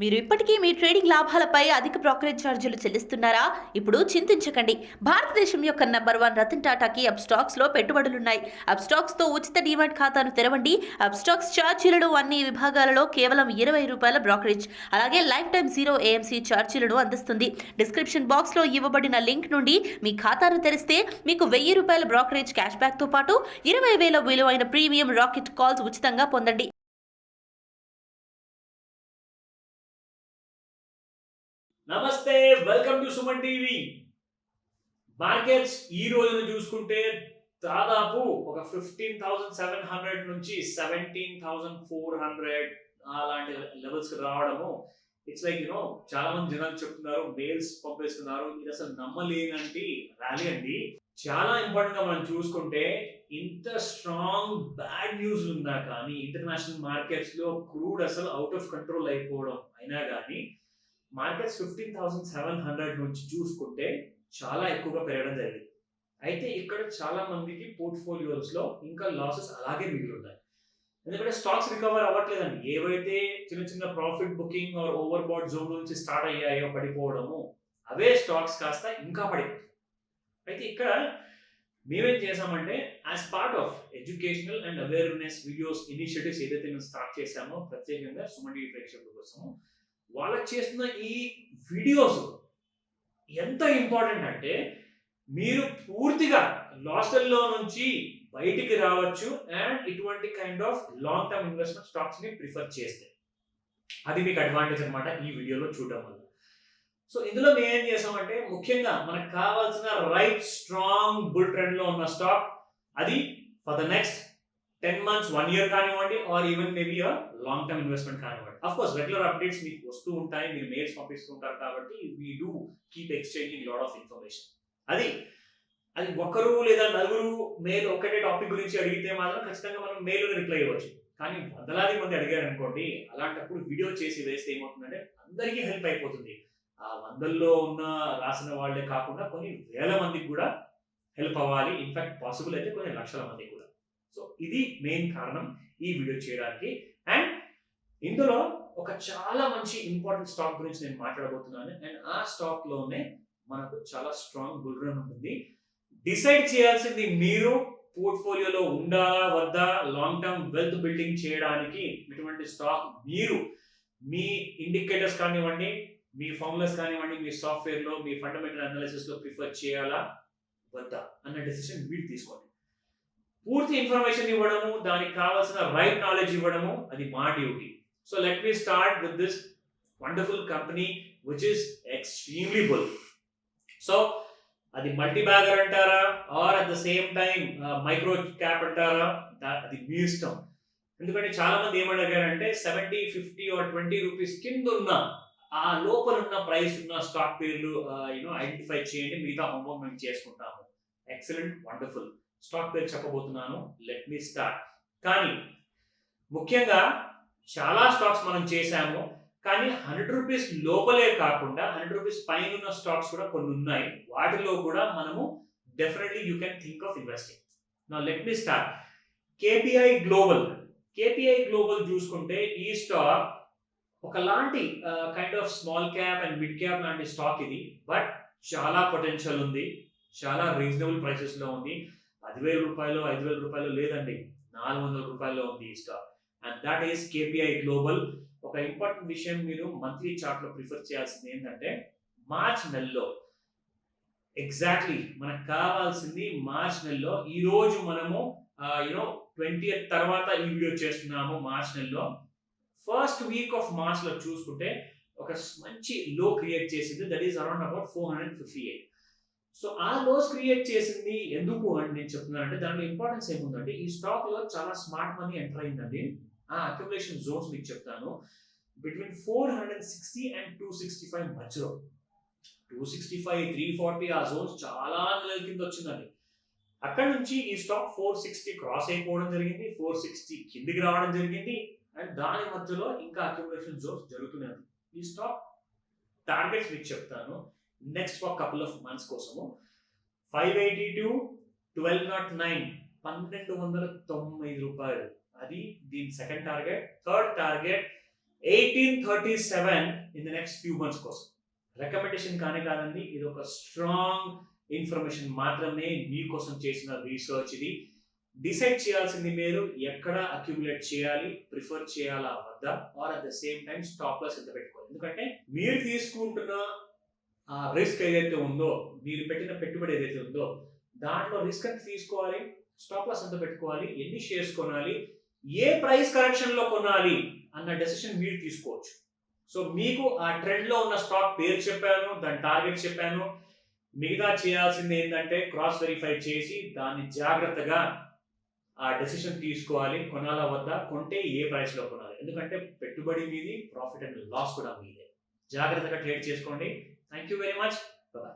మీరు ఇప్పటికీ మీ ట్రేడింగ్ లాభాలపై అధిక బ్రోకరేజ్ ఛార్జీలు చెల్లిస్తున్నారా? ఇప్పుడు చింతించకండి. భారతదేశం యొక్క నంబర్ 1 రతన్ టాటాకి అప్స్టాక్స్ లో పెట్టుబడులున్నాయి. అప్స్టాక్స్ తో ఉచిత డీమాట్ ఖాతాను తెరవండి. అప్స్టాక్స్ ఛార్జీలను అన్ని విభాగాలలో కేవలం ₹20 బ్రోకరేజ్, అలాగే లైఫ్ టైం 0 ఏఎంసీ ఛార్జీలను అందిస్తుంది. డిస్క్రిప్షన్ బాక్స్ లో ఇవ్వబడిన లింక్ నుండి మీ ఖాతాను తెరిస్తే మీకు ₹1000 బ్రోకరేజ్ క్యాష్ బ్యాక్ తో పాటు 20,000 విలువైన ప్రీమియం రాకెట్ కాల్స్ ఉచితంగా పొందండి. నమస్తే, welcome to Suman TV. Markets ఈ రోజున చూసుకుంటే దాదాపు ఒక 15,700 నుంచి 17,400 అలాంటి లెవెల్స్ కి రావడము. ఇట్స్ లైక్ చాలా మంది జనాలు చెప్తున్నారు, మెయిల్స్ పంపిస్తున్నారు, ఇది అసలు నమ్మలేనంటి ర్యాలీ అండి. చాలా ఇంపార్టెంట్ గా మనం చూసుకుంటే ఇంత స్ట్రాంగ్ బ్యాడ్ న్యూస్ ఉన్నా కానీ ఇంటర్నేషనల్ మార్కెట్స్ లో క్రూడ్ అసలు అవుట్ ఆఫ్ కంట్రోల్ అయిపోవడం అయినా కానీ మార్కెట్స్ 15,700 నుంచి చూసుకుంటే చాలా ఎక్కువగా పెరగడం జరిగింది. అయితే ఇక్కడ చాలా మందికి పోర్ట్ఫోలియోస్ లో ఇంకా లాసెస్ అలాగే మిగిలి ఉన్నాయి. ఎందుకంటే స్టాక్స్ రికవర్ అవ్వట్లేదండి. ఏవైతే చిన్న చిన్న profit booking are over bat zone నుంచి స్టార్ట్ అయ్యాయో పడిపోవడము, అవే స్టాక్స్ కాస్త ఇంకా పడిపోతాయి. అయితే ఇక్కడ మేమేం చేసామంటే as part of educational and awareness videos initiatives ఏదైతే మేము స్టార్ట్ చేశామో ప్రత్యేకంగా సుమన్ టీవీ ప్రేక్షకుల కోసము, వాళ్ళకి చేస్తున్న ఈ వీడియోస్ ఎంత ఇంపార్టెంట్ అంటే మీరు పూర్తిగా లాస్ల్లో నుంచి బయటికి రావచ్చు అండ్ ఇటువంటి kind of long term investment stocks ని ప్రిఫర్ చేస్తే అది మీకు అడ్వాంటేజ్ అనమాట ఈ వీడియోలో చూడడం వల్ల. సో ఇందులో మేము ఏం చేసామంటే ముఖ్యంగా మనకు కావాల్సిన రైట్ స్ట్రాంగ్ బుల్ ట్రెండ్ లో ఉన్న స్టాక్, అది for the next 10 months 1 year కానివ్వండి or even maybe long term investment కానివ్వండి. అఫ్ కోర్స్ రెగ్యులర్ అప్డేట్స్ మీకు వస్తూ ఉంటాయి, మీరు మెయిల్స్ పంపిస్తుంటారు కాబట్టి we do keep exchanging lot of information. అది అది ఒకరు లేదా నలుగురు మెయిల్ ఒక్కటే టాపిక్ గురించి అడిగితే మాత్రం ఖచ్చితంగా మనం మెయిల్ రిప్లై ఇవ్వచ్చు. కానీ వందలాది మంది అడిగారు అనుకోండి, అలాంటప్పుడు వీడియో చేసి వేస్తే ఏమవుతుందంటే అందరికీ హెల్ప్ అయిపోతుంది. ఆ వందల్లో ఉన్న రాసిన వాళ్ళే కాకుండా కొన్ని వేల మందికి కూడా హెల్ప్ అవ్వాలి. ఇన్ఫాక్ట్ పాసిబుల్ అయితే కొన్ని లక్షల మందికి కూడా. సో ఇది మెయిన్ కారణం ఈ వీడియో చేయడానికి. అండ్ ఇందులో ఒక చాలా మంచి ఇంపార్టెంట్ స్టాక్ గురించి నేను మాట్లాడబోతున్నాను. అండ్ ఆ స్టాక్ లోనే మనకు చాలా స్ట్రాంగ్ బుల్ రన్ ఉంటుంది. డిసైడ్ చేయాల్సింది మీరు పోర్ట్ఫోలియోలో ఉందా వద్దా, లాంగ్ టర్మ్ వెల్త్ బిల్డింగ్ చేయడానికి ఇటువంటి స్టాక్ మీరు మీ ఇండికేటర్స్ కానివ్వండి, మీ ఫార్ములాస్ కానివ్వండి, మీ సాఫ్ట్వేర్ లో మీ ఫండమెంటల్ అనాలిసిస్ లో ప్రిఫర్ చేయాలా వద్దా అన్న డెసిషన్ మీరు తీసుకోండి. పూర్తి ఇన్ఫర్మేషన్ ఇవ్వడము, దానికి కావాల్సిన రైట్ నాలెడ్జ్ ఇవ్వడము, అది మా duty. So let me start with this wonderful company which is extremely bull. So అది మల్టీ బ్యాగర్ అంటారా or at the same time micro cap అంటారా, అది మీ ఇష్టం. ఎందుకంటే చాలా మంది ఏమడిగారంటే 70, 50 ఆర్ 20 రూపీస్ కింద ఉన్న ఆ లోపల ఉన్న ప్రైస్ ఉన్న స్టాక్ పేర్లు ఐడెంటిఫై చేయండి, మిగతా హోంవర్క్ మేము చేసుకుంటాము. Excellent, wonderful. స్టాక్ పేరు చెప్పబోతున్నాను, లెట్ మీ స్టార్ట్. కానీ ముఖ్యంగా చాలా స్టాక్స్ మనం చేశాము, కానీ 100 రూపీస్ లోపలే కాకుండా 100 రూపీస్ పైన ఉన్న స్టాక్స్ కూడా కొన్ని ఉన్నాయి. వాటిలో కూడా మనము definitely you can think of investing. Now let me start. KPI global. KPI global చూసుకుంటే ఈ స్టాక్ ఒకలాంటి kind of small cap and mid cap లాంటి స్టాక్ ఇది. బట్ చాలా పొటెన్షియల్ ఉంది, చాలా రీజనబుల్ ప్రైసెస్ లో ఉంది. 10,000 రూపాయలు 5,000 రూపాయలు లేదండి, 400 రూపాయల్లో ఉంది ఈ stock. And that is KPI global. ఒక ఇంపార్టెంట్ విషయం మీరు మంత్లీ చార్ట్ లో ప్రిఫర్ చేయాల్సింది ఏంటంటే మార్చ్ నెలలో ఎగ్జాక్ట్లీ మనకు కావాల్సింది మార్చ్ నెలలో. ఈ రోజు మనము 20th తర్వాత ఈ వీడియో చేస్తున్నాము. మార్చ్ నెలలో ఫస్ట్ వీక్ ఆఫ్ మార్చ్ లో చూసుకుంటే ఒక మంచి లో క్రియేట్ చేసింది, that is around about 458. So ఆ లోస్ క్రియేట్ చేసింది ఎందుకు అని నేను చెప్తున్నానంటే దాంట్లో ఇంపార్టెన్స్ ఏముందంటే ఈ స్టాక్ లో చాలా స్మార్ట్ మనీ ఎంటర్ అయిందండి. ఆ అక్యుములేషన్ జోన్స్ మీకు చెప్తాను. బిట్వీన్ 460 అండ్ 265 మధ్యలో, 265, 340 ఆ జోన్స్ చాలా నెలల కింద వచ్చిందండి. అక్కడ నుంచి ఈ స్టాక్ 460 క్రాస్ అయిపోవడం జరిగింది, 460 కిందికి రావడం జరిగింది. అండ్ దాని మధ్యలో ఇంకా అక్యుములేషన్ జోన్స్ జరుగుతున్నాయి. ఈ స్టాక్ టార్గెట్స్ మీకు చెప్తాను నెక్స్ట్ ఒక కపుల్ ఆఫ్ మంత్స్ కోసము. 582, 1209, 1,290 రూపాయలు, అది దీని second target. Third target 1837 in the next few months కోసం. రికమెండేషన్ కాదండి, ఇది ఒక స్ట్రాంగ్ ఇన్ఫర్మేషన్ మాత్రమే, మీకోసం చేసిన రీసెర్చ్ ఇది. డిసైడ్ చేయాల్సింది మీరు ఎక్కడ అక్యుములేట్ చేయాలి, ప్రిఫర్ చేయాలా వద్దా, or at the same time stop loss ఎంత పెట్టుకోవాలి. ఎందుకంటే మీరు తీసుకుంటున్న ఆ రిస్క్ ఏదైతే ఉందో, మీరు పెట్టిన పెట్టుబడి ఏదైతే ఉందో, దాంట్లో రిస్క్ ఎంత తీసుకోవాలి, స్టాప్ లాస్ ఎంత పెట్టుకోవాలి, ఎన్ని షేర్స్ కొనాలి, ఏ ప్రైస్ కరెక్షన్ లో కొనాలి అన్న డెసిషన్ మీరు తీసుకోవచ్చు. సో మీకు ఆ ట్రెండ్ లో ఉన్న స్టాక్ పేరు చెప్పాను, దాని టార్గెట్ చెప్పాను. మిగతా చేయాల్సింది ఏంటంటే క్రాస్ వెరిఫై చేసి దాన్ని జాగ్రత్తగా ఆ డెసిషన్ తీసుకోవాలి, కొనాలా వద్దా, కొంటే ఏ ప్రైస్ లో కొనాలి. ఎందుకంటే పెట్టుబడి మీది, ప్రాఫిట్ అండ్ లాస్ కూడా మీదే. జాగ్రత్తగా ట్రేడ్ చేసుకోండి. Thank you very much. Bye.